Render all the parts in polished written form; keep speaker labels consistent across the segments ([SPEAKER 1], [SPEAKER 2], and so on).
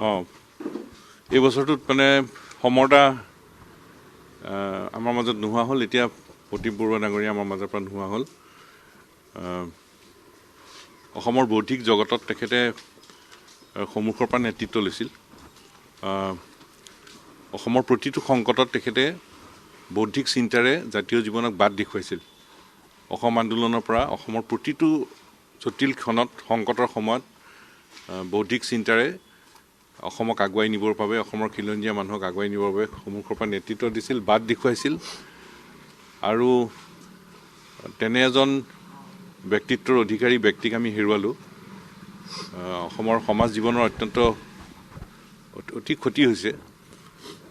[SPEAKER 1] অঁ এই বছৰটোত মানে সমৰতা আমাৰ মাজত নোহোৱা হ'ল। এতিয়া প্ৰতীপ বৰুৱা ডাঙৰীয়া আমাৰ মাজৰ পৰা নোহোৱা হ'ল। অসমৰ বৌদ্ধিক জগতত তেখেতে সন্মুখৰ পৰা নেতৃত্ব লৈছিল। অসমৰ প্ৰতিটো সংকটত তেখেতে বৌদ্ধিক চিন্তাৰে জাতীয় জীৱনক বাট দেখুৱাইছিল। অসম আন্দোলনৰ পৰা অসমৰ প্ৰতিটো জটিল ক্ষণত সংকটৰ সময়ত বৌদ্ধিক চিন্তাৰে অসমক আগুৱাই নিবৰ বাবে, অসমৰ খিলঞ্জীয়া মানুহক আগুৱাই নিবৰ বাবে সন্মুখৰ পৰা নেতৃত্ব দিছিল, বাট দেখুৱাইছিল। আৰু তেনে এজন ব্যক্তিত্বৰ অধিকাৰী ব্যক্তিক আমি হেৰুৱালোঁ। অসমৰ সমাজ জীৱনৰ অত্যন্ত অতি ক্ষতি হৈছে।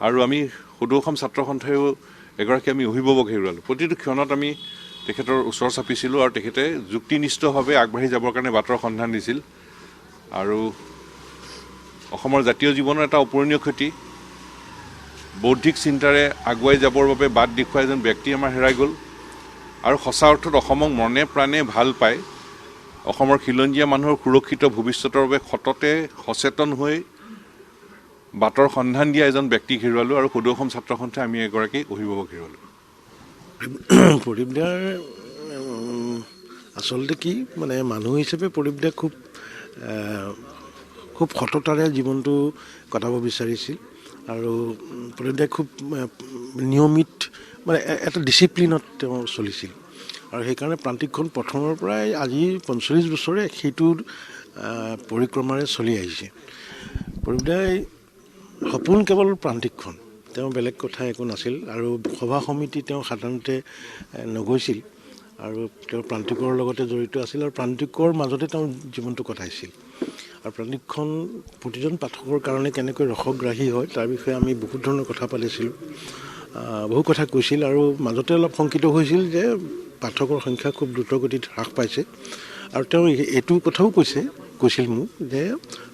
[SPEAKER 1] আৰু আমি সদৌ অসম ছাত্ৰ সন্থায়ো এগৰাকী আমি অভিভাৱক হেৰুৱালোঁ। প্ৰতিটো ক্ষণত আমি তেখেতৰ ওচৰ চাপিছিলোঁ আৰু তেখেতে যুক্তিনিষ্ঠভাৱে আগবাঢ়ি যাবৰ কাৰণে বাটৰ সন্ধান দিছিল। আৰু অসমৰ জাতীয় জীৱনৰ এটা অপূৰণীয় ক্ষতি। বৌদ্ধিক চিন্তাৰে আগুৱাই যাবৰ বাবে বাট দেখুৱাই এজন ব্যক্তি আমাৰ হেৰাই গ'ল। আৰু সঁচা অৰ্থত অসমক মনে প্ৰাণে ভাল পায়, অসমৰ খিলঞ্জীয়া মানুহৰ সুৰক্ষিত ভৱিষ্যতৰ বাবে সততে সচেতন হৈ বাটৰ সন্ধান দিয়া এজন ব্যক্তিক হেৰুৱালোঁ। আৰু সদৌ অসম ছাত্ৰ সন্থাই আমি এগৰাকী অভিভাৱক হেৰুৱালোঁ।
[SPEAKER 2] প্ৰদীপ দাৰ আচলতে কি মানে মানুহ হিচাপে প্ৰদীপ দাই খুব সততাৰে জীৱনটো কটাব বিচাৰিছিল। আৰু প্ৰদীপ দাই খুব নিয়মিত মানে এটা ডিচিপ্লিনত তেওঁ চলিছিল। আৰু সেইকাৰণে প্ৰান্তিকখন প্ৰথমৰ পৰাই আজি 45 বছৰে সেইটো পৰিক্ৰমাৰে চলি আহিছে। প্ৰদীপ দাই সপোন কেৱল প্ৰান্তিকখন, তেওঁ বেলেগ কথা একো নাছিল। আৰু সভা সমিতি তেওঁ সাধাৰণতে নগৈছিল। আৰু তেওঁ প্ৰান্তিকৰ লগতে জড়িত আছিল আৰু প্ৰান্তিকৰ মাজতে তেওঁ জীৱনটো কটাইছিল। আৰু প্ৰান্তিকখন প্ৰতিজন পাঠকৰ কাৰণে কেনেকৈ ৰসগ্ৰাহী হয় তাৰ বিষয়ে আমি বহুত ধৰণৰ কথা পাতিছিলোঁ, বহু কথা কৈছিল। আৰু মাজতে অলপ শংকিত হৈছিল যে পাঠকৰ সংখ্যা খুব দ্ৰুতগতিত হ্ৰাস পাইছে। আৰু তেওঁ এইটো কথাও কৈছিল মোক যে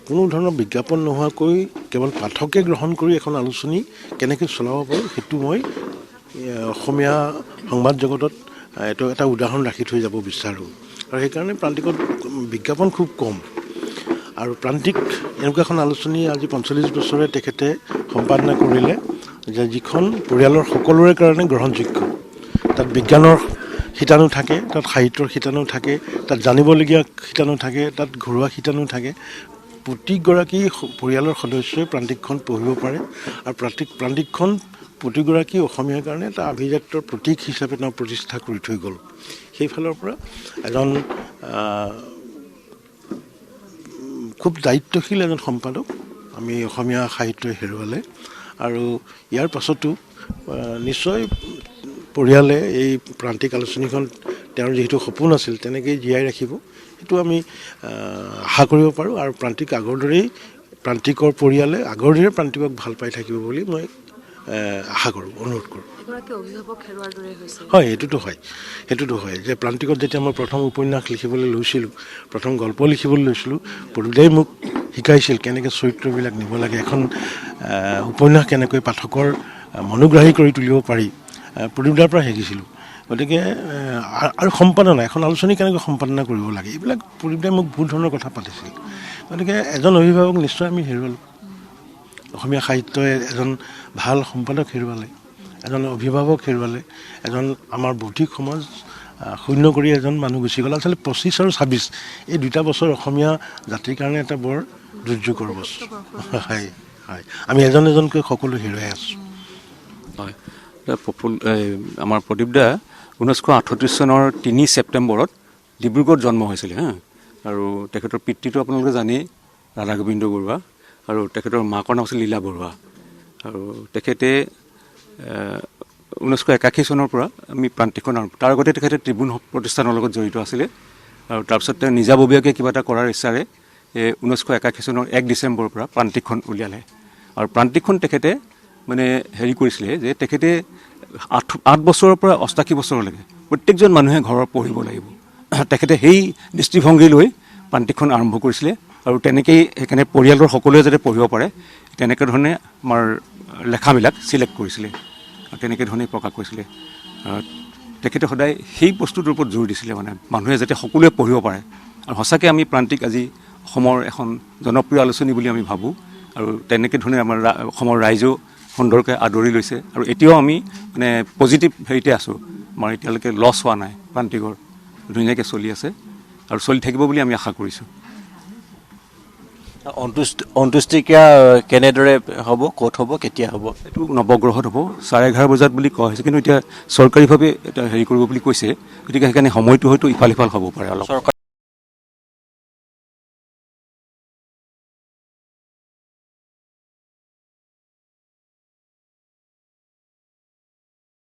[SPEAKER 2] কোনো ধৰণৰ বিজ্ঞাপন নোহোৱাকৈ কেৱল পাঠকে গ্ৰহণ কৰি এখন আলোচনী কেনেকৈ চলাব পাৰোঁ সেইটো মই অসমীয়া সংবাদ জগতত এইটো এটা উদাহৰণ ৰাখি থৈ যাব বিচাৰোঁ। আৰু সেইকাৰণে প্ৰান্তিকত বিজ্ঞাপন খুব কম। আৰু প্ৰান্তিক এনেকুৱা এখন আলোচনী আজি 45 বছৰে তেখেতে সম্পাদনা কৰিলে যে যিখন পৰিয়ালৰ সকলোৰে কাৰণে গ্ৰহণযোগ্য। তাত বিজ্ঞানৰ শিতানো থাকে, তাত সাহিত্যৰ শিতানো থাকে, তাত জানিবলগীয়া শিতানো থাকে, তাত ঘৰুৱা শিতানো থাকে। প্ৰতিগৰাকী পৰিয়ালৰ সদস্যই প্ৰান্তিকখন পঢ়িব পাৰে। আৰু প্ৰান্তিকখন প্ৰতিগৰাকী অসমীয়াৰ কাৰণে এটা আভিজাত্যৰ প্ৰতীক হিচাপে তেওঁ প্ৰতিষ্ঠা কৰি থৈ গ'ল। সেইফালৰ পৰা এজন খুব দায়িত্বশীল এজন সম্পাদক আমি অসমীয়া সাহিত্যই হেৰুৱালে। আৰু ইয়াৰ পাছতো নিশ্চয় পৰিয়ালে এই প্ৰান্তিক আলোচনীখন তেওঁৰ যিহেতু সপোন আছিল তেনেকৈয়ে জীয়াই ৰাখিব, সেইটো আমি আশা কৰিব পাৰোঁ। আৰু প্ৰান্তিক আগৰ দৰেই প্ৰান্তিকৰ পৰিয়ালে আগৰ দৰে প্ৰান্তিকক ভাল পাই থাকিব বুলি মই আশা কৰোঁ, অনুৰোধ কৰোঁ। হয়, সেইটোতো হয় যে প্ৰান্তিকত যেতিয়া মই প্ৰথম উপন্যাস লিখিবলৈ লৈছিলোঁ, প্ৰথম গল্প লিখিবলৈ লৈছিলোঁ, প্ৰদীপদাই মোক শিকাইছিল কেনেকৈ চৰিত্ৰবিলাক নিব লাগে, এখন উপন্যাস কেনেকৈ পাঠকৰ মনোগ্ৰাহী কৰি তুলিব পাৰি, প্ৰদীপদাৰ পৰা শিকিছিলোঁ। গতিকে আৰু সম্পাদনা, এখন আলোচনী কেনেকৈ সম্পাদনা কৰিব লাগে, এইবিলাক প্ৰদীপদাই মোক বহুত ধৰণৰ কথা পাতিছিল। গতিকে এজন অভিভাৱক নিশ্চয় আমি হেৰুৱালোঁ। অসমীয়া সাহিত্যই এজন ভাল সম্পাদক হেৰুৱালে, এজন অভিভাৱক হেৰুৱালে, এজন আমাৰ বৌদ্ধিক সমাজ শূন্য কৰি এজন মানুহ গুচি গ'ল। আচলতে 25 আৰু 26 এই 2টা বছৰ অসমীয়া জাতিৰ কাৰণে এটা বৰ দুৰ্যোগৰ বছৰ। হয়, আমি এজনকৈ সকলো হেৰুৱাই আছোঁ।
[SPEAKER 3] হয়, আমাৰ প্ৰদীপদা 1938 চনৰ 3 ছেপ্টেম্বৰত ডিব্ৰুগড়ত জন্ম হৈছিলে। আৰু তেখেতৰ পিতৃটো আপোনালোকে জানেই, ৰাধা গোবিন্দ বৰুৱা। আৰু তেখেতৰ মাকৰ নাম আছিল লীলা বৰুৱা। আৰু তেখেতে 1981 চনৰ পৰা আমি প্ৰান্তিকখন, তাৰ আগতে তেখেতে ট্ৰিবিউন প্ৰতিষ্ঠানৰ লগত জড়িত আছিলে। আৰু তাৰপিছত তেওঁ নিজাববীয়াকৈ কিবা এটা কৰাৰ ইচ্ছাৰে 1981 চনৰ 1 ডিচেম্বৰৰ পৰা প্ৰান্তিকখন উলিয়ালে। আৰু প্ৰান্তিকখন তেখেতে মানে কৰিছিলে যে তেখেতে 8 বছৰৰ পৰা 88 বছৰলৈকে প্ৰত্যেকজন মানুহে ঘৰৰ পঢ়িব লাগিব, তেখেতে সেই দৃষ্টিভংগী লৈ প্ৰান্তিকখন আৰম্ভ কৰিছিলে। আৰু তেনেকেই সেইকাৰণে পৰিয়ালৰ সকলোৱে যাতে পঢ়িব পাৰে তেনেকৈ ধৰণে আমাৰ লেখাবিলাক চিলেক্ট কৰিছিলে, তেনেকৈ ধৰণে প্ৰকাশ কৰিছিলে। তেখেতে সদায় সেই বস্তুটোৰ ওপৰত জোৰ দিছিলে, মানে মানুহে যাতে সকলোৱে পঢ়িব পাৰে। আৰু সঁচাকৈ আমি প্ৰান্তিক আজি অসমৰ এখন জনপ্ৰিয় আলোচনী বুলি আমি ভাবোঁ। আৰু তেনেকৈ ধৰণে আমাৰ অসমৰ ৰাইজেও সুন্দৰকৈ আদৰি লৈছে আৰু এতিয়াও আমি মানে পজিটিভ হেৰিতে আছোঁ। আমাৰ এতিয়ালৈকে লছ হোৱা নাই, প্ৰান্তিকৰ ধুনীয়াকৈ চলি আছে আৰু চলি থাকিব বুলি আমি আশা কৰিছোঁ।
[SPEAKER 4] অন্ত্যেষ্টিক্ৰিয়া কেনেদৰে হ'ব, ক'ত হ'ব, কেতিয়া হ'ব?
[SPEAKER 3] এইটো নৱগ্ৰহত হ'ব 11:30 বজাত বুলি কোৱা হৈছে, কিন্তু এতিয়া চৰকাৰীভাৱে এটা হেৰি কৰিব বুলি কৈছে, গতিকে সেইকাৰণে সময়টো হয়তো ইফাল সিফাল হ'ব পাৰে অলপ।